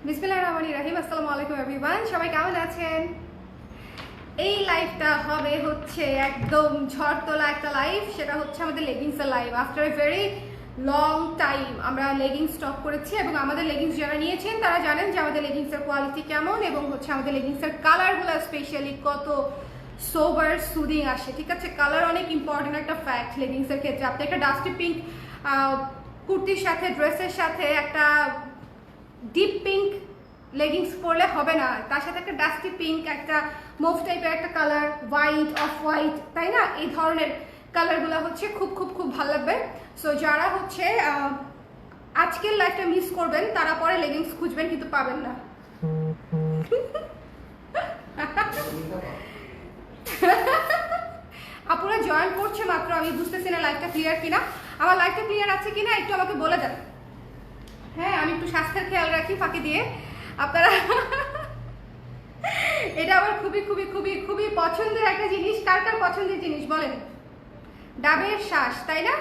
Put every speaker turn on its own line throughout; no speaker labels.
বিসমিল্লাহির রহমানির রহিম। আসসালামু আলাইকুম এভরিওয়ান, সবাই কেমন আছেন? এই লাইভটা হবে হচ্ছে একদম ঝড় তোলা একটা লাইভ। সেটা হচ্ছে আমাদের লেগিংসের live. After a very long time আমরা লেগিংস স্টক করেছি এবং আমাদের লেগিংস যারা নিয়েছেন তারা জানেন যে আমাদের লেগিংসের কোয়ালিটি কেমন এবং হচ্ছে আমাদের লেগিংসের কালারগুলো স্পেশালি কত সোবার সুদিং আসে। ঠিক আছে, কালার অনেক ইম্পর্টেন্ট একটা ফ্যাক্ট লেগিংসের ক্ষেত্রে। আপনি একটা ডাস্টি পিঙ্ক কুর্তির সাথে ড্রেসের সাথে একটা ডিপ পিঙ্ক লেগিংস পরলে হবে না, তার সাথে একটা ডাস্টি পিঙ্ক, একটা মুভ টাইপের একটা কালার, হোয়াইট, অফ হোয়াইট, তাই না? এই ধরনের কালারগুলো হচ্ছে খুব খুব খুব ভালো লাগবে। সো যারা হচ্ছে আজকের লাইফটা মিস করবেন তারা পরে লেগিংস খুঁজবেন কিন্তু পাবেন না। আপনারা জয়েন করছে মাত্র, আমি বুঝতেছি না লাইফটা ক্লিয়ার কিনা। আমার লাইফটা ক্লিয়ার আছে কিনা একটু আমাকে বলে দেন। হ্যাঁ, আমি একটু স্বাস্থ্যের খেয়াল রাখি ফাঁকি দিয়ে। আপনারা এটা আমার খুবই খুবই খুবই খুবই পছন্দের একটা জিনিস। কার কার পছন্দের জিনিস বলেন? ডাবের শ্বাস, তাই না?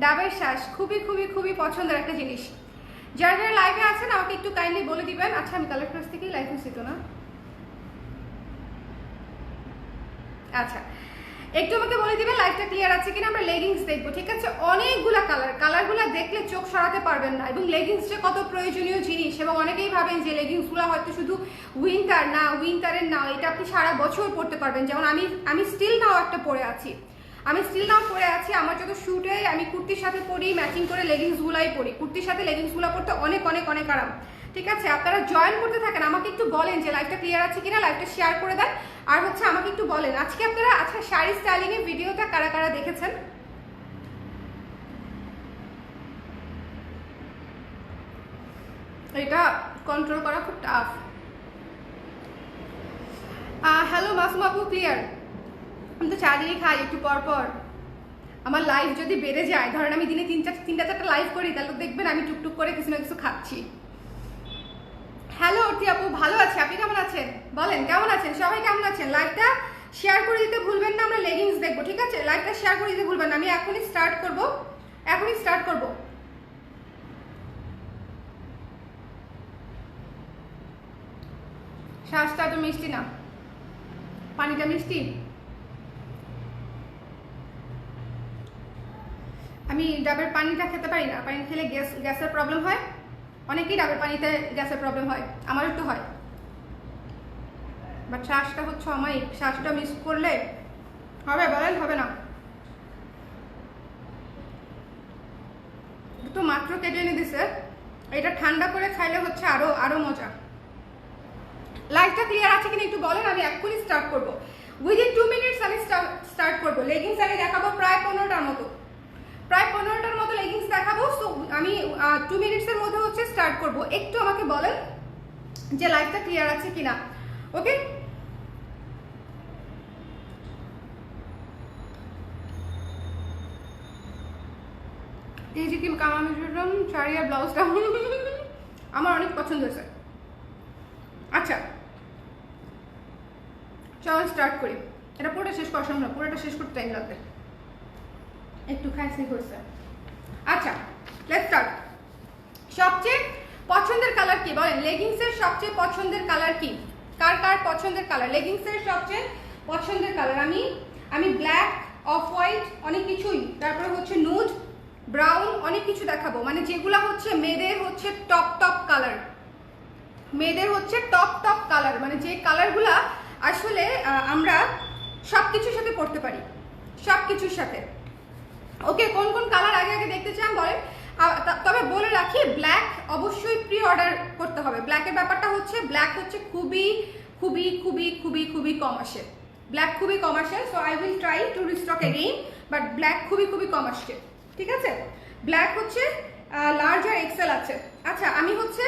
ডাবের শ্বাস খুবই খুবই খুবই পছন্দের একটা জিনিস। যারা যারা লাইভে আছেন আমাকে একটু কাইন্ডলি বলে দিবেন। আচ্ছা, আমি কালার ক্লাস থেকেই লাইভ হচ্ছি তো না? আচ্ছা, একটু আমাকে বলে দিবেন লাইভটা ক্লিয়ার আছে কিনা। আমরা লেগিংস দেখবো, ঠিক আছে? অনেকগুলা কালারগুলো দেখলে চোখ সরাতে পারবেন না। এবং লেগিংসটা কত প্রয়োজনীয় জিনিস। এবং অনেকেই ভাবেন যে লেগিংসগুলো হয়তো শুধু উইন্টার না, উইন্টারের না, এটা আপনি সারা বছর পরতে পারবেন। যেমন আমি স্টিল নাও একটা পরে আছি, আমার যত শুটে আমি কুর্তির সাথে পরি, ম্যাচিং করে লেগিংসগুলাই পরি। কুর্তির সাথে লেগিংসগুলো পরতে অনেক অনেক অনেক আরাম। ঠিক আছে, আপনারা জয়েন করতে থাকেন, আমাকে একটু বলেন যে লাইভটা ক্লিয়ার আছে কিনা, লাইভটা শেয়ার করে দেন। আর হচ্ছে আমাকে একটু বলেন আজকে আপনারা আচ্ছা শাড়ি স্টাইলিং এর ভিডিওটা কারা কারা দেখেছেন? এটা কন্ট্রোল করা খুব টাফ। হ্যালো মাসুম আপু, ক্লিয়ার? আমি তো চালিয়ে খাই একটু পর পর। আমার লাইভ যদি বেড়ে যায়, ধরেন আমি দিনে তিনটা চারটা লাইভ করি, তাহলে দেখবেন আমি টুকটুক করে কিছু না কিছু খাচ্ছি। হ্যালো অর্থি আপু, ভালো আছে, আপনি কেমন আছেন? বলেন কেমন আছেন, সবাই কেমন আছেন? লাইভটা শেয়ার করে দিতে ভুলবেন না, আমরা লেগিংস দেখবো। ঠিক আছে, লাইভটা শেয়ার করে দিতে ভুলবেন না। আমি এখনই স্টার্ট করব। শ্বাসটা তো মিষ্টি না, পানিটা মিষ্টি। আমি ডাবের পানিটা খেতে পারি না, পানি খেলে গ্যাসের প্রবলেম হয়। অনেকেই ডাবের পানিতে গ্যাসের প্রবলেম হয়, আমার একটু হয়। বাট শ্বাসটা হচ্ছে অমায়িক, শ্বাসটা মিস করলে হবে? বলেন হবে না? তো মাত্র কেটে এনে দিছে, এটা ঠান্ডা করে খাইলে হচ্ছে আরো আরো মজা। লাইভটা ক্লিয়ার আছে কিনা একটু বলেন, আমি এক্ষুনি স্টার্ট করবো। উইদিন 2 মিনিটস আমি স্টার্ট করবো। লেগিংস আমি দেখাবো প্রায় 15টার মতো লেগিংস দেখাবো। সো আমি 2 মিনিটসের মধ্যে হচ্ছে স্টার্ট করব। একটু আমাকে বলেন যে লাইভটা ক্লিয়ার আছে কিনা। ওকে, এই যে কি কামামি শাড়ি আর ব্লাউজটা আমার অনেক পছন্দ হয়েছে। আচ্ছা চলো স্টার্ট করি। এটা পুরোটা শেষ করা সম্ভব না, পুরোটা শেষ করতে টাইম লাগবে, একটু খাইছি হয়েছে। আচ্ছা লেটস স্টার্ট। সবচেয়ে পছন্দের কালার কি বলেন? লেগিংসের সবচেয়ে পছন্দের কালার কি? কার কার পছন্দের কালার? লেগিংসের সবচেয়ে পছন্দের কালার আমি ব্ল্যাক, অফ হোয়াইট, অনেক কিছুই, তারপরে হচ্ছে নুড, ব্রাউন, অনেক কিছু দেখাবো। মানে যেগুলো হচ্ছে মেয়েদের হচ্ছে টপ কালার, মানে যে কালারগুলা আসলে আমরা সবকিছুর সাথে পড়তে পারি, সবকিছুর সাথে। ওকে, কোন কোন কালার আগে আগে দেখতে চান বলেন? তবে বলে রাখি, ব্ল্যাক অবশ্যই প্রি অর্ডার করতে হবে। ব্ল্যাকের ব্যাপারটা হচ্ছে ব্ল্যাক হচ্ছে খুবই খুবই খুবই খুবই খুবই কম আসে, ব্ল্যাক খুবই কম আসে। So I will try to restock again, but black খুবই খুবই কম আসছে। ঠিক আছে, ব্ল্যাক হচ্ছে লার্জ আর এক্সেল আছে। আচ্ছা, আমি হচ্ছে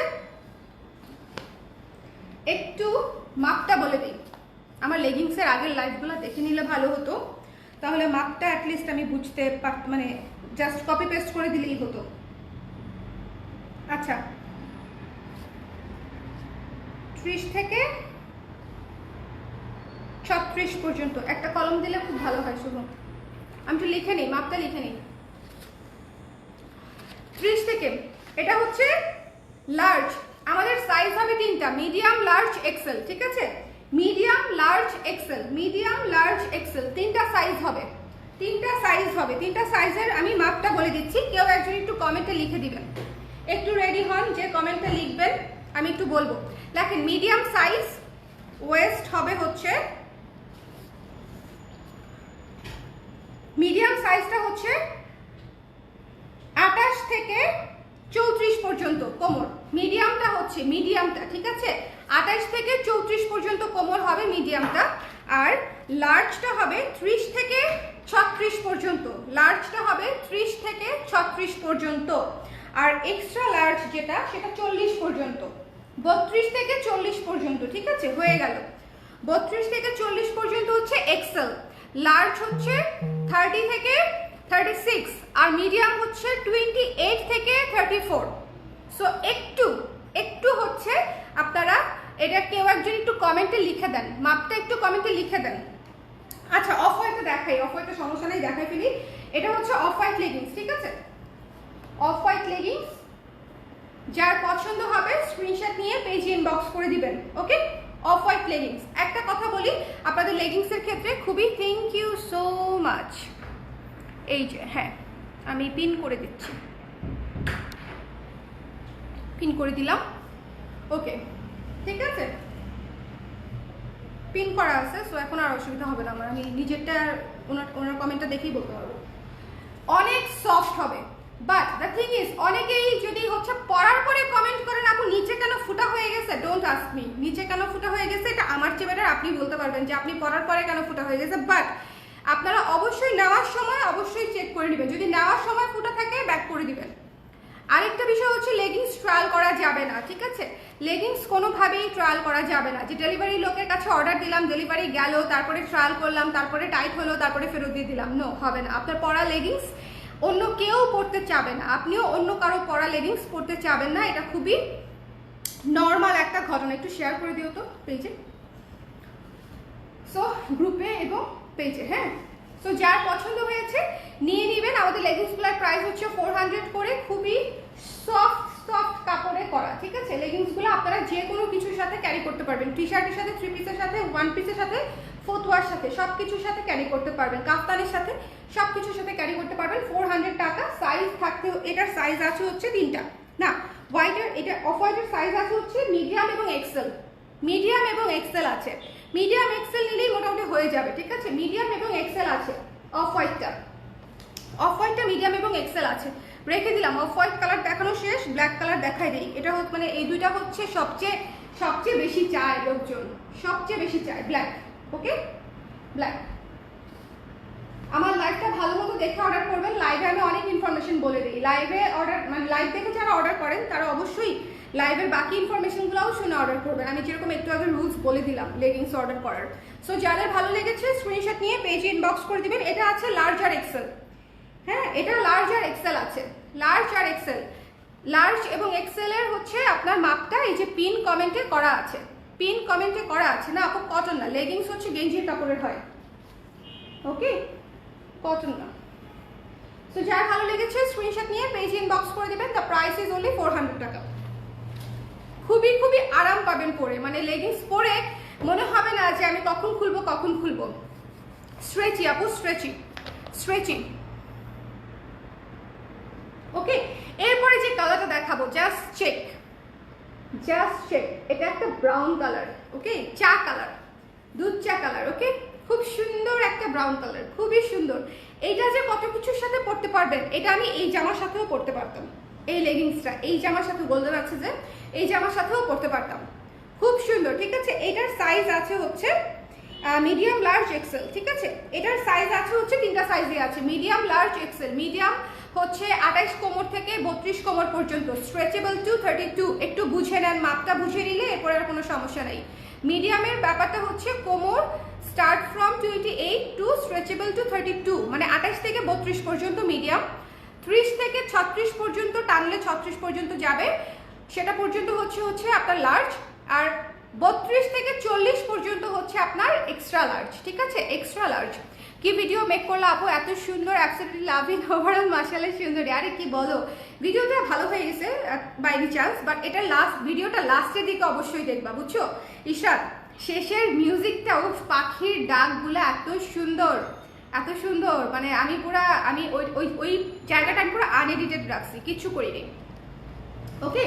একটু মাপটা বলে দিই। আমার লেগিংসের আগের লাইভগুলো দেখে নিলে ভালো হতো, তাহলে মাপটা অ্যাটলিস্ট আমি বুঝতে পারতাম, মানে জাস্ট কপি পেস্ট করে দিলেই হতো। আচ্ছা, 30 থেকে 36 পর্যন্ত একটা কলম দিলে খুব ভালো হয়। শুভ, আমি একটু লিখে নিই, মাপটা লিখে নিই। 30 থেকে, এটা হচ্ছে লার্জ। আমাদের সাইজ হবে তিনটা, মিডিয়াম, লার্জ, এক্সেল, ঠিক আছে? Medium, large, XL, medium, large, XL, তিনটা সাইজ হবে, তিনটা সাইজ হবে। তিনটা সাইজের আমি মাপটা বলে দিচ্ছি, কেউ একজন একটু কমেন্টে লিখে দিবেন, একটু রেডি হন যে কমেন্টে লিখবেন, আমি একটু বলবো। দেখেন মিডিয়াম সাইজ, ওয়েস্ট হবে হচ্ছে, মিডিয়াম সাইজটা হচ্ছে 28 থেকে 34 পর্যন্ত কোমর। মিডিয়ামটা হচ্ছে, মিডিয়ামটা ঠিক আছে, 28 থেকে 34 পর্যন্ত কোমর হবে মিডিয়ামটা। আর লার্জটা হবে 30 থেকে 36 পর্যন্ত, লার্জটা হবে 30 থেকে 36 পর্যন্ত। আর এক্সট্রা লার্জ যেটা, সেটা 40 পর্যন্ত, 32 থেকে 40 পর্যন্ত, ঠিক আছে? হয়ে গেল। 32 থেকে 40 পর্যন্ত হচ্ছে এক্সেল, লার্জ হচ্ছে 30 থেকে 36, আর মিডিয়াম হচ্ছে 28 থেকে 34। সো একটু একটু হচ্ছে আপনারা এটা কেউ একজন একটু কমেন্টে লিখে দেন, মাপটা একটু কমেন্টে লিখে দেন। আচ্ছা অফ হোয়াইটে দেখাই, অফ হোয়াইটে সমস্যা নেই, দেখাই ফেলি। এটা হচ্ছে অফ হোয়াইট লেগিংস, ঠিক আছে? অফ হোয়াইট লেগিংস, যার পছন্দ হবে স্ক্রিনশট নিয়ে পেজ ইনবক্স করে দিবেন, ওকে? Off white leggings. একটা কথা বলি আপনাদের লেগিংসের ক্ষেত্রে, খুবই থ্যাংক ইউ সো মাচ। এই যে হ্যাঁ, আমি পিন করে দিচ্ছি, পিন করে দিলাম, ওকে ঠিক আছে? পিন করা আছে, সো এখন আর অসুবিধা হবে না আমার, আমি নিজেরটা ওনার কমেন্টটা দেখেই বলতে পারবো। অনেক সফট হবে, বাট দ্য থিং ইজ, অনেকেই যদি হচ্ছে পরার পরে কমেন্ট করেন আপু নিচে কেন ফুটা হয়ে গেছে, ডোন্ট আস্ক মি নিচে কেন ফুটা হয়ে গেছে, এটা আমার চেয়ে বেটার আপনি বলতে পারবেন যে আপনি পরার পরে কেন ফুটা হয়ে গেছে। বাট আপনারা অবশ্যই নেওয়ার সময় অবশ্যই চেক করে নেবেন, যদি নেওয়ার সময় ফুটা থাকে ব্যাক করে দিবেন। আরেকটা বিষয় হচ্ছে লেগিংস ট্রায়াল করা যাবে না, ঠিক আছে? লেগিংস কোনোভাবেই ট্রায়াল করা যাবে না, যে ডেলিভারি লোকের কাছে অর্ডার দিলাম, ডেলিভারি গেল, তারপরে ট্রায়াল করলাম, তারপরে টাইট হলো, তারপরে ফেরত দিয়ে দিলাম, নো, হবে না। আপনার পরা লেগিংস অন্য কেউ পরতে চাবে না, আপনিও অন্য কারো পরা লেগিংস পরতে চাবেন না, এটা খুবই নর্মাল একটা ঘটনা। একটু শেয়ার করে দিও তো পেজে, সো গ্রুপে এবং পেজে, হ্যাঁ? সো যার পছন্দ হয়েছে নিয়ে নেবেন। আমাদের লেগিংসগুলোর প্রাইস হচ্ছে 400 করে, খুবই সফট সফট কাপড়ে করা, ঠিক আছে? লেগিংসগুলো আপনারা যে কোনো কিছুর সাথে ক্যারি করতে পারবেন, টি শার্টের সাথে, 3 পিসের সাথে, 1 পিসের সাথে, ফতুয়ার সাথে, সব কিছুর সাথে ক্যারি করতে পারবেন, কাফতানের সাথে, সব কিছুর সাথে ক্যারি করতে পারবেন। 400 টাকা। সাইজ থাকতে, এটার সাইজ আছে হচ্ছে 3টা, না হোয়াইটের, এটা অফ হোয়াইটের সাইজ আছে হচ্ছে মিডিয়াম এবং এক্সেল, মিডিয়াম এবং এক্সেল আছে। মিডিয়াম এক্সেল নিলেই মোটামুটি হয়ে যাবে, ঠিক আছে? মিডিয়াম এবং এক্সেল আছে অফ হোয়াইটটা, অফ হোয়াইটটা মিডিয়াম এবং এক্সেল আছে, রেখে দিলাম। অফ হোয়াইট কালার দেখানো শেষ, ব্ল্যাক কালার দেখাই দিই। এটা হচ্ছে মানে এই দুইটা হচ্ছে সবচেয়ে বেশি চায় লোকজন, সবচেয়ে বেশি চায় ব্ল্যাক, ওকে? ব্ল্যাক। আমার লাইভটা ভালো মতো দেখে অর্ডার করবেন, লাইভে আমি অনেক ইনফরমেশন বলে দিই, লাইভে অর্ডার মানে লাইভ দেখে যারা অর্ডার করেন তারা অবশ্যই লাইভের বাকি ইনফরমেশনগুলোও শুনে অর্ডার করবেন। আমি যেরকম একটু আগে রুলস বলে দিলাম লেগিংস অর্ডার করার। সো যাদের ভালো লেগেছে স্ক্রিনশট নিয়ে পেজে ইনবক্স করে দিবেন। এটা আছে লার্জ আর এক্সেল, হ্যাঁ এটা লার্জ আর এক্সেল আছে, লার্জ আর এক্সেল। লার্জ এবং এক্সেলের হচ্ছে আপনার মাপটা এই যে পিন কমেন্টে করা আছে, পিন কমেন্টে করা আছে। না আপু কটন না, লেগিংস হচ্ছে গেঞ্জির কাপড়ের হয়, ওকে? কটন না। সো যার ভালো লেগেছে স্ক্রিনশট নিয়ে পেজে ইনবক্স করে দিবেন। দ্য প্রাইস ইজ অনলি 400 টাকা। খুবই খুবই আরাম পাবেন পরে, মানে লেগিংস পরে মনে হবে না যে আমি কখন খুলবো কখন খুলবো। স্ট্রেচি আপু, স্ট্রেচি স্ট্রেচি, ওকে? এরপরে যে কালারটা দেখাবো, জাস্ট চেক, জাস্ট চেক। এটা একটা ব্রাউন কালার, ওকে? চা কালার, দুধ চা কালার, ওকে? খুব সুন্দর একটা ব্রাউন কালার, খুবই সুন্দর। এইটা যে কত কিছুর সাথে পরতে পারবেন, এটা আমি এই জামার সাথেও পরতে পারতাম, এই লেগিংসটা এই জামার সাথে গোল্ডেন আছে যে, এই জামার সাথেও পরতে পারতাম, খুব সুন্দর, ঠিক আছে? এটার সাইজ আছে হচ্ছে মিডিয়াম, লার্জ, এক্সেল, ঠিক আছে? এটার সাইজ আছে হচ্ছে 3টা সাইজে আছে, মিডিয়াম, লার্জ, এক্সেল। মিডিয়াম হচ্ছে 28 কোমর থেকে 32 কোমর পর্যন্ত, স্ট্রেচেবল টু 32। একটু বুঝে নেন, মাপটা বুঝে নিলে এরপরে আর কোনো সমস্যা নেই। মিডিয়ামের ব্যাপারটা হচ্ছে কোমর start from 28 to stretchable to 32, মানে 28 থেকে 32 পর্যন্ত মিডিয়াম। 30 থেকে 36 পর্যন্ত টানলে 36 পর্যন্ত যাবে, সেটা পর্যন্ত হচ্ছে আপনার লার্জ। আর 32 থেকে 40 পর্যন্ত হচ্ছে আপনার এক্সট্রা লার্জ, ঠিক আছে? Extra large. কি ভিডিও মেক করলো আপু, এত সুন্দর, অ্যাবসলিউটলি লাভিং, ওভারঅল মাশাআল্লাহ সুন্দর। আরে কি বলো, ভিডিওটা ভালো হয়ে গেছে বাই এনি চান্স, বাট এটা ভিডিওটা লাস্টের দিকে অবশ্যই দেখবা, বুঝছো ঈশান? শেষের মিউজিকটা, ও পাখির ডাকগুলো এত সুন্দর, এত সুন্দর, মানে আমি ওই ওই ওই জায়গাটা আমি পুরো আনএডিটেড রাখছি, কিচ্ছু করিনি। ওকে,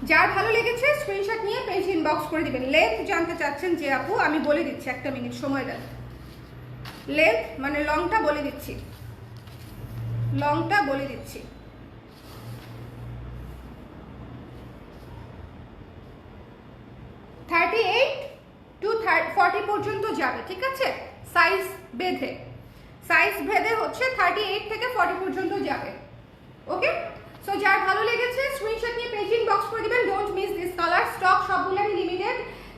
যার ভালো লেগেছে স্ক্রিনশট নিয়ে পেজ ইনবক্স করে দিবেন। লেন্থ জানতে চাচ্ছেন যে আপু, আমি বলে দিচ্ছি, একটা মিনিট সময় দেন। লেন্থ মানে লংটা বলে দিচ্ছি, লংটা বলে দিচ্ছি। 38 to 40 পর্যন্ত যাবে, ঠিক আছে? সাইজ ভেদে হচ্ছে 38 থেকে 40 পর্যন্ত যাবে। ওকে, সো যার ভালো লেগেছে স্ক্রিনশট নিয়ে পেজ ইনবক্স করে দিবেন। Don't miss this colour, stock সবগুলোরই লিমিটেড।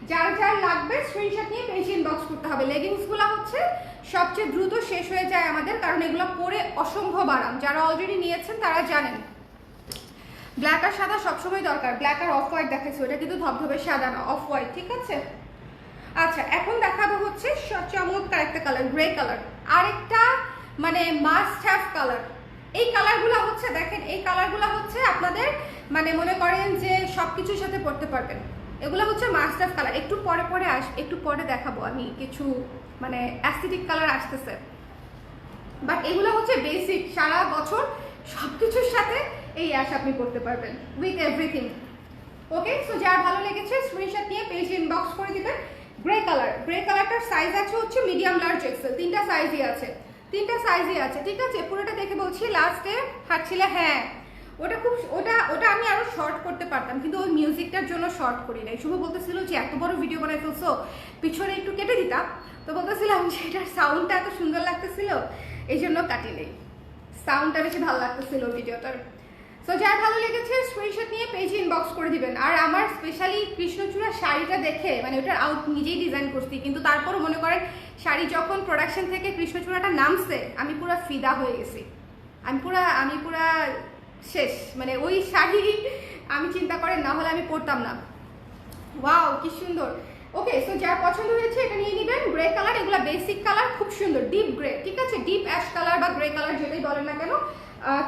যার লাগবে স্ক্রিনশট নিয়ে পেজ ইনবক্স করতে হবে। লেগিংসগুলো হচ্ছে সবচেয়ে দ্রুত শেষ হয়ে যায় আমাদের, কারণ এগুলো পরে অসম্ভব আরাম। যারা অলরেডি নিয়েছেন তারা জানেন। ব্ল্যাক আর সাদা সবসময় দরকার। ব্ল্যাক আর অফ হোয়াইট দেখাচ্ছি, ওটা কিন্তু ধবধবে সাদা না, অফ হোয়াইট, ঠিক আছে? আচ্ছা, এখন দেখাবো হচ্ছে চমৎকার একটা কালার, গ্রে কালার, আরেকটা মানে মাস্ট হ্যাভ কালার। এই কালারগুলো হচ্ছে, দেখেন এই কালারগুলো হচ্ছে আপনাদের মানে মনে করেন যে সবকিছুর সাথে পড়তে পারবেন। এগুলো হচ্ছে মাস্ট হ্যাভ কালার। একটু পরে দেখাবো আমি কিছু মানে অ্যাসথেটিক কালার আসতেছে, বাট এগুলো হচ্ছে বেসিক, সারা বছর সবকিছুর সাথে এই অ্যাশ আপনি করতে পারবেন, উইথ এভরিথিং। ওকে, সো যার ভালো লেগেছে স্ক্রিনশট নিয়ে পেজ ইনবক্স করে দিবেন। গ্রে কালারটার সাইজ আছে হচ্ছে মিডিয়াম, লার্জ, এক্সেল, তিনটা সাইজই আছে, ঠিক আছে? পুরোটা দেখে বলছি, লাস্টে হাঁটছিলে, হ্যাঁ ওটা আমি আরো শর্ট করতে পারতাম, কিন্তু ওই মিউজিকটার জন্য শর্ট করি নাই। শুভ বলতেছিল যে এত বড় ভিডিও বানাই ফেলছো, পিছনে একটু কেটে দিতাম, তো বলতেছিলাম যে এটার সাউন্ডটা এত সুন্দর লাগতেছিল, এই জন্য কাটি নেই, সাউন্ডটা বেশি ভালো লাগতেছিল ভিডিওটার। সো যার ভালো লেগেছে স্ক্রিনশট নিয়ে পেজ ইনবক্স করে দিবেন। আর আমার স্পেশালি কৃষ্ণচূড়া শাড়িটা দেখে, মানে ওটার আউট নিজেই ডিজাইন করছি, কিন্তু তারপরও মনে করেন শাড়ি যখন প্রোডাকশন থেকে কৃষ্ণচূড়াটা নামছে, আমি পুরো ফিদা হয়ে গেছি, আমি পুরা শেষ, মানে ওই শাড়ি আমি চিন্তা করেন না হলে আমি পরতাম না। ওয়াও কি সুন্দর। ওকে, সো যার পছন্দ হয়েছে এটা নিয়ে নেবেন। গ্রে কালার, এগুলো বেসিক কালার, খুব সুন্দর, ডিপ গ্রে, ঠিক আছে? ডিপ অ্যাশ কালার বা গ্রে কালার যেটাই বলেন না কেন,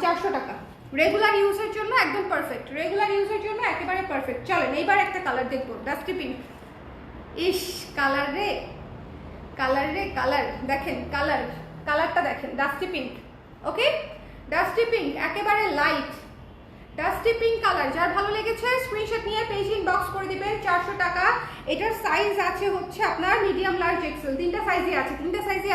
400 টাকা। রেগুলার ইউজের জন্য একদম পারফেক্ট, রেগুলার ইউজের জন্য একেবারে পারফেক্ট। চলেন এইবার একটা কালার দেখবো, ডাস্টি পিঙ্ক। ইস কালার রে কালার, দেখেন কালারটা দেখেন, ডাস্টি পিঙ্ক। ওকে, ডাস্টি পিঙ্ক, একেবারে লাইট ডাস্টি পিঙ্ক কালার। যার ভালো লেগেছে স্ক্রিনশট নিয়ে পেজ ইনবক্স করে দিবেন, 400 টাকা। এটার সাইজ আছে হচ্ছে আপনার মিডিয়াম, লার্জ, এক্সেল, তিনটা সাইজই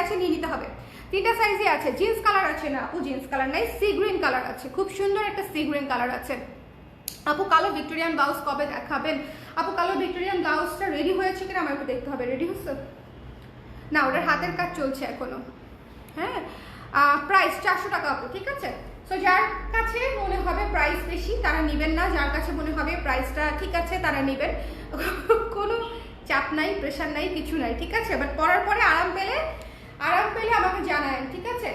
আছে, নিয়ে নিতে হবে, তিনটা সাইজই আছে। জিন্স কালার আছে না আপু? জিন্স কালার নাই, সি গ্রিন কালার আছে, খুব সুন্দর একটা সি গ্রিন কালার আছে। আপু কালো ভিক্টোরিয়ান ব্লাউজ কবে দেখাবেন? আপু কালো ভিক্টোরিয়ান ব্লাউজটা রেডি হয়েছে কিনা আমার একটু দেখতে হবে। রেডি হচ্ছে না, ওটার হাতের কাজ চলছে এখনো। হ্যাঁ, প্রাইস 400 টাকা আপু, ঠিক আছে? সো যার কাছে মনে হবে প্রাইস বেশি তারা নেবেন না, যার কাছে মনে হবে প্রাইসটা ঠিক আছে তারা নেবেন। কোনো চাপ নাই, প্রেশার নাই, কিছু নাই, ঠিক আছে? বাট পরার পরে আরাম পেলে আমাকে জানায়, ঠিক আছে?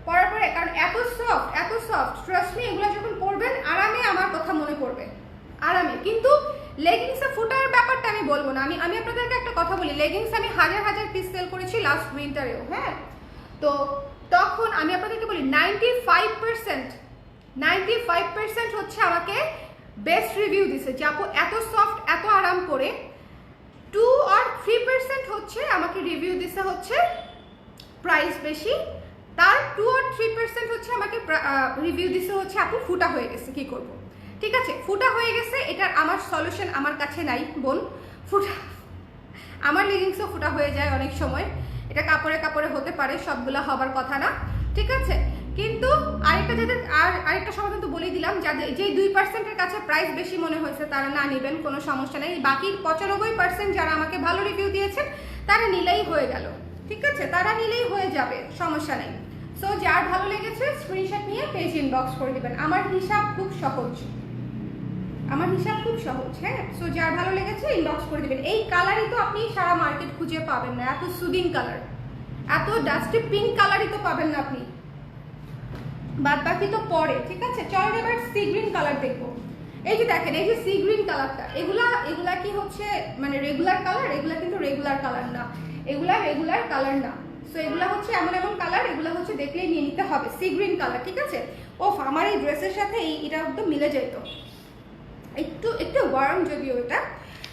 পরার পরে, কারণ এত সফট, ট্রাস্ট মি, এগুলো যখন পরবেন আরামে আমার কথা মনে পড়বে, আরামে। কিন্তু লেগিংসে ফুটার ব্যাপারটা আমি বলবো না। আমি আপনাদেরকে একটা কথা বলি, লেগিংস আমি হাজার পিস সেল করেছি লাস্ট উইন্টারেও, হ্যাঁ? তো তখন আমি আপনাদেরকে বলি 95% হচ্ছে আমাকে বেস্ট রিভিউ দিছে যে আপু এত সফট, এত আরাম করে। 2 or 3% হচ্ছে আমাকে রিভিউ দিছে হচ্ছে প্রাইস বেশি, তার 2 or 3% হচ্ছে আমাকে রিভিউ দিছে হচ্ছে আপু ফুটা হয়ে গেছে, কি করব? ঠিক আছে, ফুটা হয়ে গেছে, এটার আমার সলিউশন আমার কাছে নাই বোন। আমার লেগিংসও ফুটা হয়ে যায় অনেক সময়, এটা কাপড়ে হতে পারে, সবগুলা হবার কথা না, ঠিক আছে? কিন্তু আরেকটা সমাধান তো বলেই দিলাম, যাদের যেই 2%-এর কাছে প্রাইস বেশি মনে হয়েছে তারা না নেবেন, কোনো সমস্যা নেই। বাকি 95% যারা আমাকে ভালো রিভিউ দিয়েছেন তারা নিলেই হয়ে গেল, ঠিক আছে? তারা নিলেই হয়ে যাবে, সমস্যা নেই। সো যার ভালো লেগেছে স্ক্রিনশট নিয়ে পেজ ইনবক্স করে দিবেন। আমার হিসাব খুব সহজ, হ্যাঁ? সো যার ভালো লেগেছে ইনবক্স করে দিবেন। এই কালারই তো আপনি সারা মার্কেট খুঁজে পাবেন না, এত সুদিং কালার, এত ডাস্টি পিঙ্ক কালারই তো পাবেন না আপনি, বাদ বাকি তো পরে, ঠিক আছে? চলো এবার সি গ্রিন কালার দেখবো। এই যে দেখেন, এই যে সি গ্রিন কালারটা, এগুলা কি হচ্ছে মানে রেগুলার কালার? এগুলা কিন্তু রেগুলার কালার না, এগুলা রেগুলার কালার না। সো এগুলো হচ্ছে এমন এমন কালার, এগুলো হচ্ছে দেখলেই নিয়ে নিতে হবে। সি গ্রিন কালার, ঠিক আছে। ওফ, আমার এই ড্রেসের সাথে এটা একদম মিলে যেত, একটু একটু ওয়ার্ম যদিও এটা।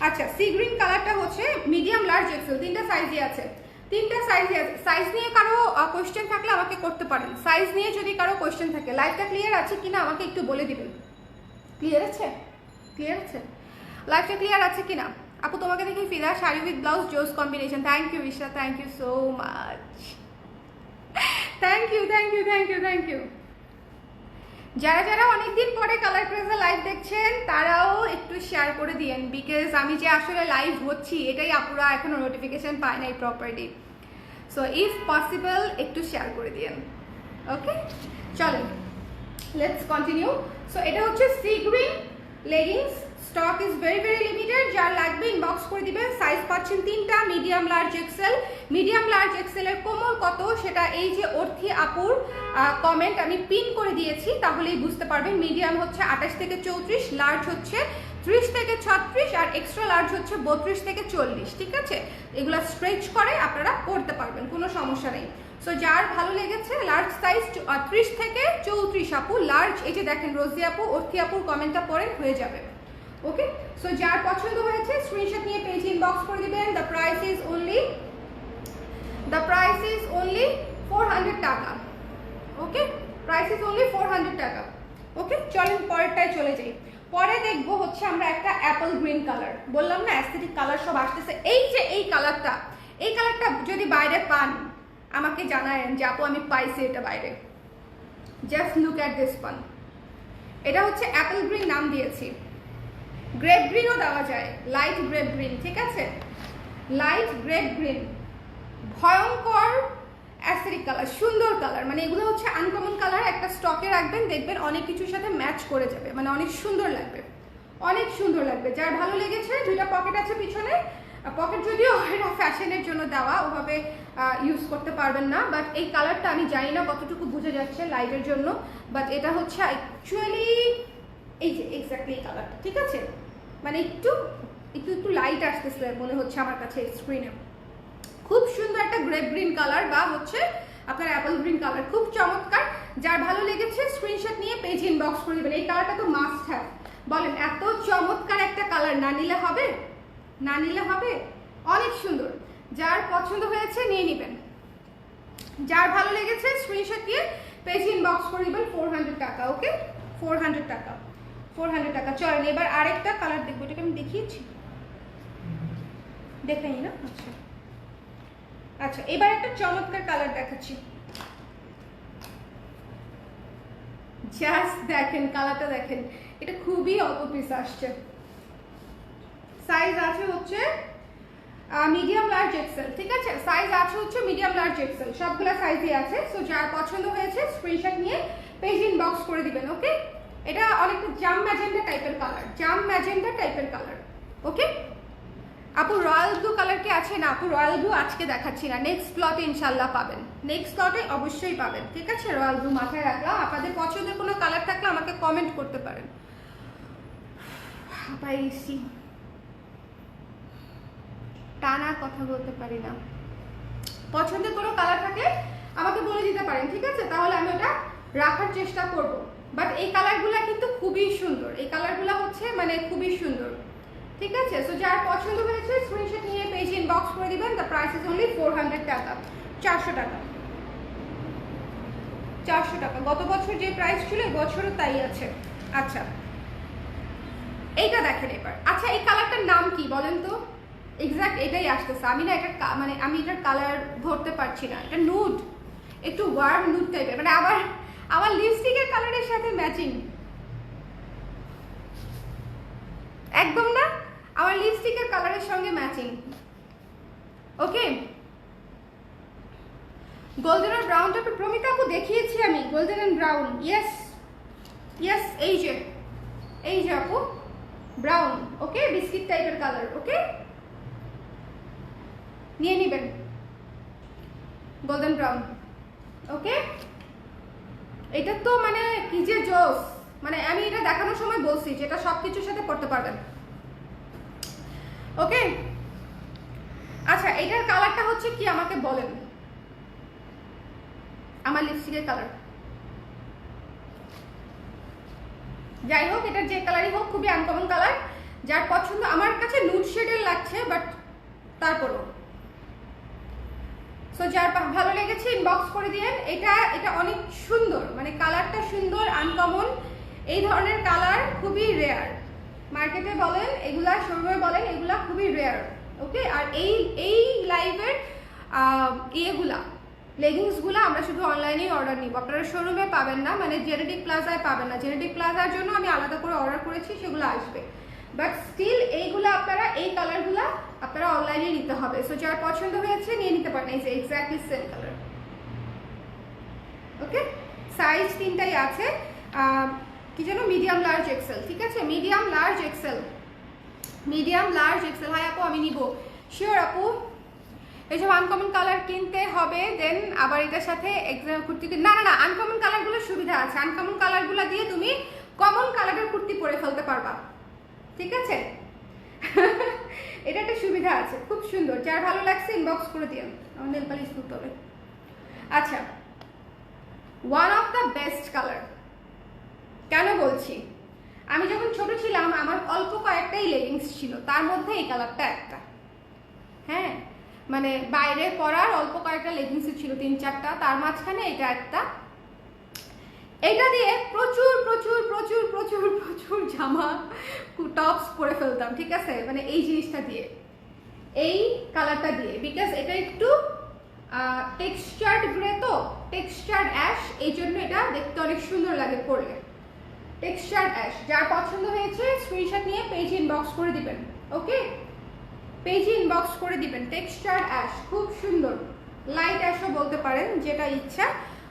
আচ্ছা, সি গ্রিন কালারটা হচ্ছে মিডিয়াম, লার্জ, এক্সেল, তিনটা সাইজই আছে, তিনটা সাইজই আছে। সাইজ নিয়ে কারো কোয়েশ্চেন থাকলে আমাকে করতে পারেন। সাইজ নিয়ে যদি কারো কোয়েশ্চেন থাকে, লাইভটা ক্লিয়ার আছে কিনা আমাকে একটু বলে দিবেন। ক্লিয়ার আছে? ক্লিয়ার আছে? লাইভটা ক্লিয়ার আছে কিনা? আপু তোমাকে দেখি ফিদা, শাড়ি উইথ ব্লাউজ, জোস combination. Thank you Isha, thank you so much, thank you thank you thank you thank you. যারা যারা অনেকদিন পরে কালার ক্রেজে লাইভ দেখছেন তারাও একটু শেয়ার করে দিয়েন, বিকজ আমি যে আসলে লাইভ হচ্ছি এটাই আপুরা এখনো নোটিফিকেশন পায় নাই প্রপারলি। সো ইফ পসিবল একটু শেয়ার করে দিয়েন। ওকে, চলেন লেটস কন্টিনিউ। সো এটা হচ্ছে sea green leggings, stock is very very limited. যার লাগবে ইনবক্স করে দিবেন। সাইজ পাচ্ছেন তিনটা, medium, large, XL. Medium, large, এক্সেলের কোমল কত সেটা এই যে অর্থী আপুর কমেন্ট আমি পিন করে দিয়েছি, তাহলেই বুঝতে পারবেন। মিডিয়াম হচ্ছে 28 থেকে 34, লার্জ হচ্ছে 30 থেকে 36, আর এক্সট্রা লার্জ হচ্ছে 32 থেকে 40, ঠিক আছে। এগুলো স্ট্রেচ করে আপনারা পরতে পারবেন, কোনো সমস্যা নেই। সো যার ভালো লেগেছে লার্জ সাইজ 30 থেকে 34 আপু, লার্জ এই যে দেখেন রোজি আপু, অর্থী আপুর কমেন্টটা পরে হয়ে যাবে। ওকে, সো যার পছন্দ হয়েছে স্ক্রিনশট নিয়ে পেজ ইনবক্স করে দিবেন। দ্য প্রাইস ইজ অনলি 400 টাকা। ওকে, প্রাইস ইজ অনলি 400 টাকা। ওকে, চলেন পরেরটায় চলে যাই। পরে দেখবো হচ্ছে আমরা একটা অ্যাপল গ্রিন কালার, বললাম না অ্যাস্থেটিক কালার সব আসতেছে। এই যে এই কালারটা যদি বাইরে পান আমাকে জানায়েন যে আপু আমি পাইছি এটা বাইরে। Just look at this one. এটা হচ্ছে অ্যাপল গ্রিন নাম দিয়েছি, গ্রেপ গ্রিনও দেওয়া যায়, লাইট গ্রেপ গ্রিন, ঠিক আছে। লাইট গ্রেপ গ্রিন, ভয়ঙ্কর অ্যাস্থেটিক কালার, সুন্দর কালার। মানে এগুলো হচ্ছে আনকমন কালার, একটা স্টকে রাখবেন দেখবেন অনেক কিছুর সাথে ম্যাচ করে যাবে, মানে অনেক সুন্দর লাগবে, অনেক সুন্দর লাগবে। যার ভালো লেগেছে, দুইটা পকেট আছে পিছনে। পকেট যদিও এটা ফ্যাশনের জন্য দেওয়া, ওভাবে ইউজ করতে পারবেন না, বাট এই কালারটা আমি জানি না কতটুকু বোঝা যাচ্ছে লাইটের জন্য, বাট এটা হচ্ছে অ্যাকচুয়ালি এই যে এক্স্যাক্টলি এই কালারটা, ঠিক আছে। মানে একটু একটু একটু লাইট আসতেছে মনে হচ্ছে আমার কাছে স্ক্রিনে। খুব সুন্দর একটা গ্রেপ গ্রিন কালার বা হচ্ছে আপনার অ্যাপল গ্রিন কালার, খুব চমৎকার। যার ভালো লেগেছে স্ক্রিনশট নিয়ে পেজ ইনবক্স করে দেবেন। এই কালারটা তো মাস্ট হ্যাভ। বলেন এত চমৎকার একটা কালার না নিলে হবে? না নিলে হবে? অনেক সুন্দর। যার পছন্দ হয়েছে নিয়ে নেবেন। যার ভালো লেগেছে স্ক্রিনশট দিয়ে পেজ ইনবক্স করে দেবেন। 400 টাকা। ওকে, 400 টাকা, 400 টাকা। চলেন এবার আরেকটা কালার দেখবো। এটাকে আমি দেখিয়েছি, দেখাই না? আচ্ছা আচ্ছা, এবার একটা চমৎকার কালার দেখাচ্ছি। জাস্ট দেখেন কালারটা, দেখেন এটা খুবই অল্প পিস আসছে। সাইজ আছে হচ্ছে মিডিয়াম, লার্জ, এক্সেল, ঠিক আছে। সাইজ আছে হচ্ছে মিডিয়াম, লার্জ, এক্সেল, সবগুলা সাইজই আছে। সো যার পছন্দ হয়েছে স্ক্রিনশট নিয়ে পেজ ইনবক্স করে দিবেন। ওকে, এটা অনেকটা জাম ম্যাজেন্ডা টাইপের কালার, জাম ম্যাজেন্ডা টাইপের কালার। ওকে আপু, রয়্যাল ব্লু কালার কি আছে? না আপু, রয়্যাল ব্লু আজকে দেখাচ্ছি না, নেক্সট প্লটে ইনশাল্লাহ পাবেন, নেক্সট প্লটে অবশ্যই পাবেন, ঠিক আছে। রয়্যাল ব্লু মাথায় রাখলাম। আপনাদের পছন্দের কোনো কালার থাকলে আমাকে কমেন্ট করতে পারেন। পাইছি, টানা কথা বলতে পারি না। পছন্দের কোনো কালার থাকে আমাকে বলে দিতে পারেন, ঠিক আছে, তাহলে আমি ওটা রাখার চেষ্টা করব। বাট এই কালারগুলো কিন্তু খুবই সুন্দর, এই কালারগুলো হচ্ছে মানে খুবই সুন্দর, ঠিক আছে। সো যার পছন্দ হয়েছে স্ক্রিনশট নিয়ে পেজ ইনবক্স করে দিবেন। দ্য প্রাইস ইজ অনলি 400 টাকা, 400 টাকা, 400 টাকা। গত বছর যে প্রাইস ছিল এবছরও তাই আছে। আচ্ছা, এইটা দেখেন এবার। আচ্ছা, এই কালারটার নাম কি বলেন তো? এক্স্যাক্ট এটাই আসতেছে। আমি না এটা মানে আমি এটার কালার ধরতে পারছি না। এটা নুড, একটু ওয়ার্ম নুড টাইপের, মানে আবার আমার লিপস্টিকের কালারের সাথে ম্যাচিং একদম না, আমার লিপস্টিকের কালারের সঙ্গে ম্যাচিং। ওকে, গোল্ডেন আর ব্রাউন টাইপের। প্রমিতা আপু দেখিয়েছি আমি golden and brown. Yes yes, এই যে আপু ব্রাউন। ওকে, বিস্কিট টাইপের কালার। ওকে, নিয়ে নেবেন গোল্ডেন ব্রাউন। ওকে, এটা তো মানে কি যে জোস, মানে আমি এটা দেখানোর সময় বলছি যেটা সবকিছুর সাথে পড়তে পারবেন। ওকে, আচ্ছা এটার কালারটা হচ্ছে কি আমাকে বলেন। আমার লিপস্টিকের কালার। যাই হোক, এটার যে কালারই হোক, খুবই আনকমন কালার। যার পছন্দ, আমার কাছে নুড শেডের লাগছে, বাট তারপরও সো যার ভালো লেগেছে ইনবক্স করে দিয়েন। এটা অনেক সুন্দর, মানে কালারটা সুন্দর, আনকমন। এই ধরনের কালার খুবই রেয়ার, মার্কেটে বলেন এগুলা, শোরুমে বলেন এগুলা খুবই রেয়ার। ওকে, আর এই লাইভের ইয়েগুলা, লেগিংসগুলো আমরা শুধু অনলাইনেই অর্ডার নিব, আপনারা শোরুমে পাবেন না, মানে জেনেটিক প্লাজায় পাবেন না। জেনেটিক প্লাজার জন্য আমি আলাদা করে অর্ডার করেছি, সেগুলো আসবে, বাট স্টিল এইগুলো আপনারা, এই কালারগুলো আপনারা অনলাইনে নিতে হবে। সো যার পছন্দ হয়েছে নিয়ে নিতে পারেন। এই যে exactly same colour. Okay, size 3টাই আছে, কি যেন, মিডিয়াম লার্জ এক্সেল। ঠিক আছে, medium large XL, medium large XL. Hi আপু, আমি নিব, শিওর আপু। এইসব আনকমন কালার কিনতে হবে, দেন আবার এটার সাথে কুর্তি, না না না, আনকমন কালারগুলোর সুবিধা আছে। আনকমন কালারগুলো দিয়ে তুমি কমন কালারের কুর্তি পরে ফেলতে পারবা। ঠিক আছে, এটা একটা সুবিধা আছে, খুব সুন্দর। যার ভালো লাগছে ইনবক্স করে দিও। আমার নেল পালিশ করতে হবে। আচ্ছা, one of the best colour. কেন বলছি, আমি যখন ছোট ছিলাম আমার অল্প কয়েকটাই লেগিংস ছিল, তার মধ্যে এই কালারটা একটা। হ্যাঁ, মানে বাইরে পরার অল্প কয়েকটা লেগিংস ছিল, 3-4টা, তার মাঝখানে এটা একটা। এটা দিয়ে প্রচুর প্রচুর প্রচুর প্রচুর প্রচুর জামা, টপস পরে ফেলতাম। ঠিক আছে, মানে এই জিনিসটা দিয়ে, এই কালারটা দিয়ে, বিকজ এটা একটু টেক্সচার্ড গ্রে, তো টেক্সচার্ড অ্যাশ, এই জন্য এটা দেখতে অনেক সুন্দর লাগে পরলে। টেক্সচার্ড অ্যাশ, যার পছন্দ হয়েছে স্ক্রিনশট নিয়ে পেজে ইনবক্স করে দিবেন। ওকে, পেজে ইনবক্স করে দিবেন। টেক্সচার্ড অ্যাশ, খুব সুন্দর, লাইট অ্যাশও বলতে পারেন, যেটা ইচ্ছা,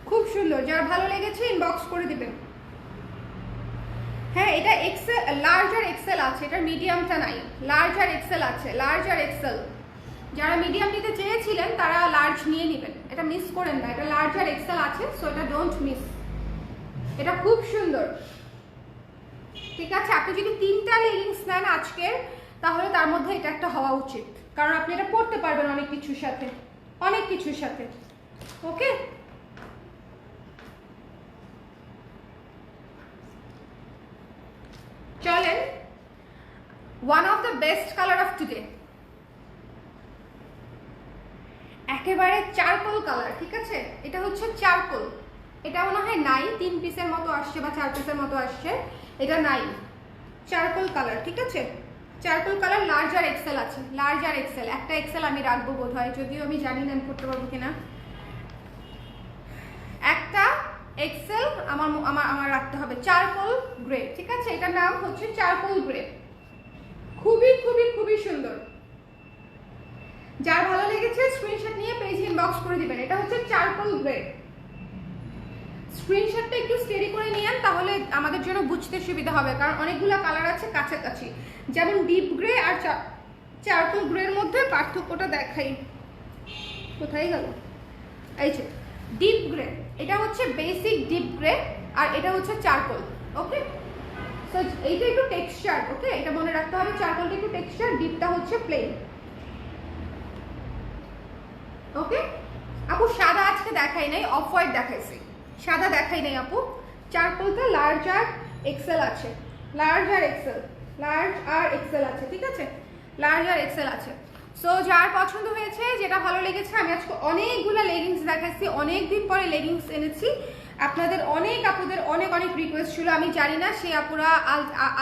খুব সুন্দর। যার ভালো লেগেছে ইনবক্স করে দিবেন। হ্যাঁ, এটা এক্সেল, লার্জ আর এক্সেল আছে, এটা মিডিয়ামটা নাই, লার্জ আর এক্সেল আছে, লার্জ আর এক্সেল। যারা মিডিয়াম নিতে চেয়েছিলেন তারা লার্জ নিয়ে নেবেন, এটা মিস করেন না, এটা লার্জ আর এক্সেল আছে, সো এটা ডোন্ট মিস। এটা খুব সুন্দর। ঠিক আছে, আপনি যদি 3টা লেগিংস নেন আজকের, তাহলে তার মধ্যে এটা একটা হওয়া উচিত, কারণ আপনি এটা পরতে পারবেন অনেক কিছুর সাথে, অনেক কিছুর সাথে। ওকে, চলেন, one of the best colour of today, একেবারে চারকোল কালার। ঠিক আছে, এটা হচ্ছে চারকোল। এটা মনে হয় নাই, 3 পিসের মতো আসছে বা 4 পিসের মতো আসছে, এটা নাই, চারকোল কালার। ঠিক আছে, চারকোল কালার, লার্জ আর এক্সেল আছে, লার্জ আর এক্সেল। একটা এক্সেল আমি রাখবো বোধ হয়, যদিও আমি জানি না আমি করতে পারবো কিনা। একটা এক্সেল আমার আমার আমার রাখতে হবে, চারকোল গ্রে। ঠিক আছে, এটার নাম হচ্ছে চারকোল গ্রে, খুবই খুবই খুবই সুন্দর। যার ভালো লেগেছে স্ক্রিনশট নিয়ে পেজে ইনবক্স করে দিবেন। এটা হচ্ছে চারকোল গ্রে। স্ক্রিনশটটা একটু স্টেডি করে নিয়েন, তাহলে আমাদের জন্য বুঝতে সুবিধা হবে, কারণ অনেকগুলো কালার আছে কাছাকাছি। যেমন ডিপ গ্রে আর চারকোল গ্রের মধ্যে পার্থক্যটা দেখাই, কোথায় গেল, এই যে ডিপ গ্রে, এটা হচ্ছে বেসিক ডিপ গ্রে, আর এটা হচ্ছে চারকোল। ওকে, সো এইটা একটু টেক্সচার। ওকে, এটা মনে রাখতে হবে, চারকোলটা একটু টেক্সচার, ডিপটা হচ্ছে প্লেন। ওকে আপু, সাদা আজকে দেখাই নাই, অফ হোয়াইট দেখাইছি, সাদা দেখাই নাই আপু। চারকোলটা লার্জ আর এক্সেল আছে, লার্জ আর এক্সেল, লার্জ আর এক্সেল আছে। ঠিক আছে, লার্জ আর এক্সেল আছে। সো যার পছন্দ হয়েছে, যেটা ভালো লেগেছে, আমি আজকে অনেকগুলো লেগিংস দেখাচ্ছি, অনেক দিন পরে লেগিংস এনেছি। আপনাদের অনেক আপুদের অনেক অনেক রিকোয়েস্ট ছিল, আমি জানি না সেই আপুরা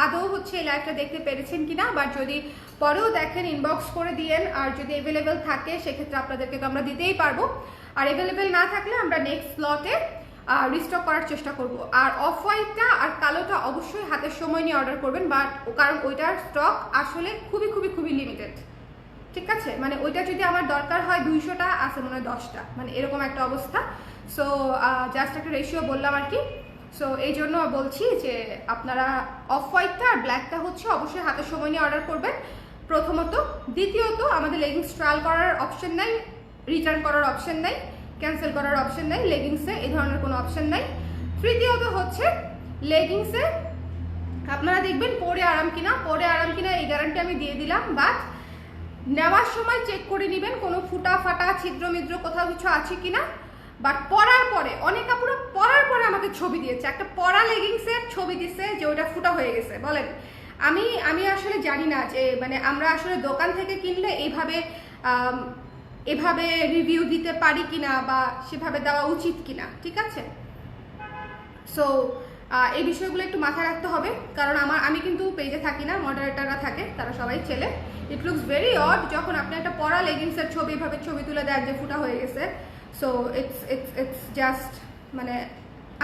আদৌ হচ্ছে এই লাইভটা দেখতে পেরেছেন কিনা, বাট যদি পরেও দেখেন ইনবক্স করে দিয়েন, আর যদি অ্যাভেলেবেল থাকে সেক্ষেত্রে আপনাদেরকে তো আমরা দিতেই পারবো, আর অ্যাভেলেবেল না থাকলে আমরা নেক্সট স্লটে রিস্টক করার চেষ্টা করব। আর অফ হোয়াইটটা আর কালোটা অবশ্যই হাতের সময় নিয়ে অর্ডার করবেন, বাট কারণ ওইটার স্টক আসলে খুবই খুবই খুবই লিমিটেড। ঠিক আছে, মানে ওইটা যদি আমার দরকার হয় 200টা, আছে মনে হয় 10টা, মানে এরকম একটা অবস্থা। সো জাস্ট একটা রেশিও বললাম আর কি। সো এই জন্য বলছি যে আপনারা অফ হোয়াইটটা আর ব্ল্যাকটা হচ্ছে অবশ্যই হাতের সময় নিয়ে অর্ডার করবেন, প্রথমত। দ্বিতীয়ত, আমাদের লেগিংস ট্রায়াল করার অপশন নাই, রিটার্ন করার অপশন নাই, ক্যান্সেল করার অপশন নাই, লেগিংসে এই ধরনের কোনো অপশন নাই। তৃতীয়ত হচ্ছে লেগিংসে আপনারা দেখবেন পরে আরাম কিনা, পরে আরাম কিনা এই গ্যারান্টি আমি দিয়ে দিলাম, বাট নেওয়ার সময় চেক করে নেবেন কোনো ফুটা ফাটা ছিদ্র মিদ্র কোথাও কিছু আছে কিনা, বাট পরার পরে অনেক আপুরা পরার পরে আমাকে ছবি দিয়েছে, একটা পরা লেগিংসের ছবি দিচ্ছে যে ওটা ফুটা হয়ে গেছে। বলেন, আমি আসলে জানি না যে মানে আমরা আসলে দোকান থেকে কিনলে এভাবে রিভিউ দিতে পারি কিনা বা সেভাবে দেওয়া উচিত কিনা, ঠিক আছে? সো এই বিষয়গুলো একটু মাথায় রাখতে হবে, কারণ আমি কিন্তু পেজে থাকি না, মডারেটাররা থাকে, তারা সবাই ছেলে। ইট লুকস ভেরি অড যখন আপনি একটা পরা লেগিংসের ছবি এভাবে ছবি তুলে দেন যে ফুটা হয়ে গেছে। সো ইটস জাস্ট মানে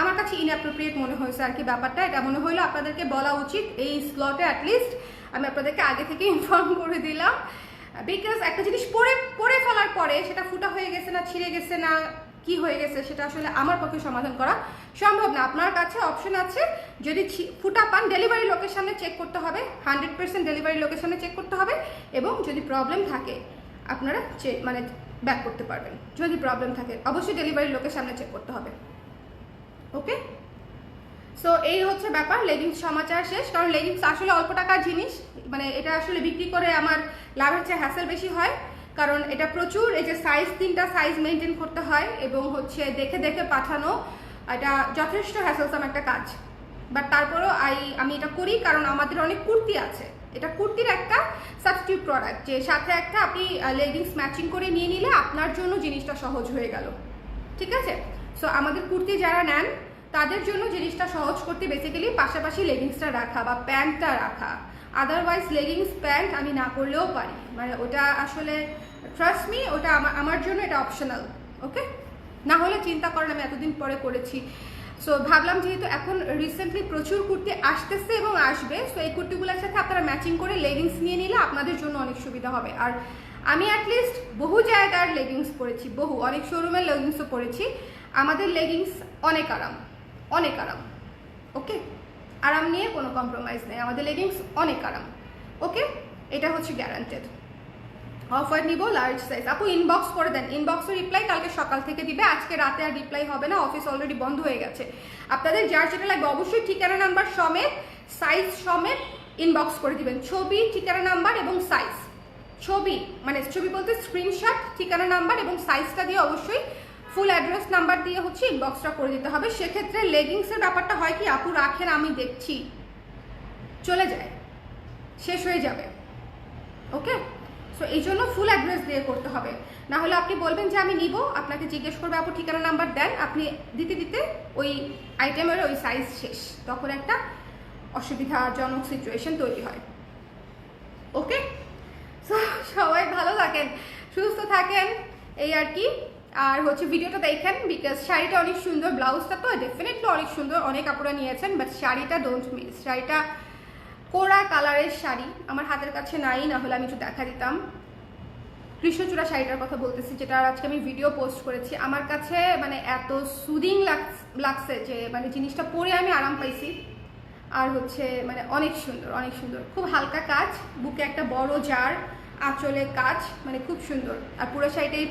আমার কাছে ইনঅ্যাপ্রোপ্রিয়েট মনে হয়েছে আর কি ব্যাপারটা। এটা মনে হইলো আপনাদেরকে বলা উচিত এই স্লটে, অ্যাটলিস্ট আমি আপনাদেরকে আগে থেকে ইনফর্ম করে দিলাম, বিকজ একটা জিনিস পরে ফেলার পরে সেটা ফুটা হয়ে গেছে না ছিঁড়ে গেছে না কি হয়ে গেছে সেটা আসলে আমার পক্ষে সমাধান করা সম্ভব না। আপনার কাছে অপশন আছে, যদি ফুটা পান ডেলিভারি লোকের সামনে চেক করতে হবে, 100% ডেলিভারি লোকের সামনে চেক করতে হবে, এবং যদি প্রবলেম থাকে আপনারা মানে ব্যাক করতে পারবেন। যদি প্রবলেম থাকে অবশ্যই ডেলিভারি লোকের সামনে চেক করতে হবে। ওকে, সো এই হচ্ছে ব্যাপার। লেগিংস সমাচার শেষ, কারণ লেগিংস আসলে অল্প টাকার জিনিস, মানে এটা আসলে বিক্রি করে আমার লাভের চেয়ে হ্যাসেল বেশি হয়, কারণ এটা প্রচুর এই যে সাইজ 3টা সাইজ মেনটেন করতে হয় এবং হচ্ছে দেখে দেখে পাঠানো, এটা যথেষ্ট হ্যাসেলসাম একটা কাজ। বাট তারপরেও আমি এটা করি কারণ আমাদের অনেক কুর্তি আছে, এটা কুর্তির একটা সাবস্টিটিউট প্রোডাক্ট, যে সাথে একটা আপনি লেগিংস ম্যাচিং করে নিয়ে নিলে আপনার জন্য জিনিসটা সহজ হয়ে গেল, ঠিক আছে? সো আমাদের কুর্তি যারা নেন তাদের জন্য জিনিসটা সহজ করতে বেসিক্যালি পাশাপাশি লেগিংসটা রাখা বা প্যান্টটা রাখা। আদারওয়াইজ লেগিংস প্যান্ট আমি না করলেও পারি, মানে ওটা আসলে ট্রাস্ট মি, ওটা আমার জন্য এটা অপশনাল। ওকে, না হলে চিন্তা করেন আমি এতদিন পরে করেছি। সো ভাবলাম যেহেতু এখন রিসেন্টলি প্রচুর কুর্তি আসতেছে এবং আসবে, সো এই কুর্তিগুলোর সাথে আপনারা ম্যাচিং করে লেগিংস নিয়ে নিলে আপনাদের জন্য অনেক সুবিধা হবে। আর আমি অ্যাটলিস্ট বহু জায়গার লেগিংস পরেছি, অনেক শোরুমের লেগিংসও পরেছি। আমাদের লেগিংস অনেক আরাম, অনেক আরাম। ওকে, আরাম নিয়ে কোনো কম্প্রোমাইজ নেই, আমাদের লেগিংস অনেক আরাম। ওকে, এটা হচ্ছে গ্যারান্টেড। অফার নিব লার্জ সাইজ। আপু ইনবক্স করে দেন, ইনবক্সের রিপ্লাই কালকে সকাল থেকে দিবে, আজকে রাতে আর রিপ্লাই হবে না, অফিস অলরেডি বন্ধ হয়ে গেছে। আপনাদের যার যেটা লাগবে অবশ্যই ঠিকানা নাম্বার সমেত সাইজ সমেত ইনবক্স করে দিবেন, ছবি ঠিকানা নাম্বার এবং সাইজ। ছবি মানে ছবি বলতে স্ক্রিনশট, ঠিকানা নাম্বার এবং সাইজটা দিয়ে অবশ্যই ফুল অ্যাড্রেস নাম্বার দিয়ে হচ্ছে ইনবক্সটা করে দিতে হবে। সেক্ষেত্রে লেগিংসের ব্যাপারটা হয় কি, আপু রাখেন আমি দেখছি, চলে যায়, শেষ হয়ে যাবে। ওকে, সো এই জন্য ফুল অ্যাড্রেস দিয়ে করতে হবে, না হলে আপনি বলবেন যে আমি নিব, আপনাকে জিজ্ঞেস করবে আপু ঠিকানা নাম্বার দেন, আপনি দিতে দিতে ওই আইটেমের ওই সাইজ শেষ, তখন একটা অসুবিধাজনক সিচুয়েশন তৈরি হয়। ওকে, সো সবাই ভালো থাকেন, সুস্থ থাকেন, এই আর কি। আর হচ্ছে ভিডিওটা দেখেন, বিকজ শাড়িটা অনেক সুন্দর, ব্লাউজটা তো ডেফিনেটলি অনেক সুন্দর, অনেক কাপড়া নিয়েছেন, বাট শাড়িটা ডোন্ট মিস। শাড়িটা কোরা কালারের শাড়ি, আমার হাতের কাছে নাই, না হলে আমি একটু দেখা দিতাম। কৃষ্ণচূড়া শাড়িটার কথা বলতেছি, যেটা আজকে আমি ভিডিও পোস্ট করেছি। আমার কাছে মানে এত সুদিং লাগছে যে মানে জিনিসটা পরে আমি আরাম পাইছি। আর হচ্ছে মানে অনেক সুন্দর, অনেক সুন্দর, খুব হালকা কাজ, বুকে একটা বড় জার, আঁচলে কাজ, মানে খুব সুন্দর। আর পুরো শাড়িটাই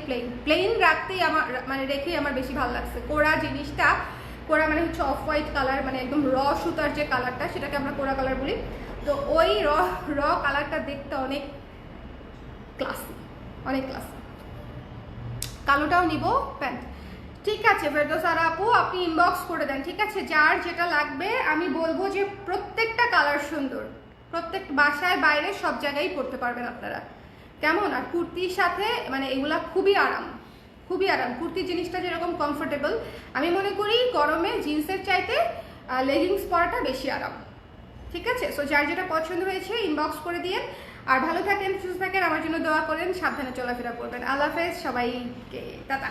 প্লেন রাখতেই আমার মানে রেখেই আমার বেশি ভালো লাগছে। কোরা জিনিসটা, কোরা মানে হচ্ছে অফ হোয়াইট কালার, মানে একদম র সুতার যে কালারটা সেটাকে আমরা কোরা কালার বলি। তো ওই র কালারটা দেখতে অনেক ক্লাসি, অনেক ক্লাসি। কালোটাও নিব প্যান্ট, ঠিক আছে? ফেরদৌসা আপু আপনি ইনবক্স করে দেন, ঠিক আছে? যার যেটা লাগবে আমি বলবো যে প্রত্যেকটা কালার সুন্দর, প্রত্যেক বাসায় বাইরে সব জায়গায় পরতে পারবেন আপনারা, কেমন? আর কুর্তির সাথে মানে এগুলা খুবই আরাম, খুবই আরাম। কুর্তি জিনিসটা যেরকম কমফোর্টেবল, আমি মনে করি গরমে জিন্সের চাইতে লেগিংস পরাটা বেশি আরাম, ঠিক আছে? সো যার যেটা পছন্দ হয়েছে ইনবক্স করে দিয়ে। আর ভালো থাকেন, সুস্থ থাকেন, আমার জন্য দোয়া করেন, সাবধানে চলাফেরা করবেন। আল্লাহ হাফেজ সবাইকে, টাটা।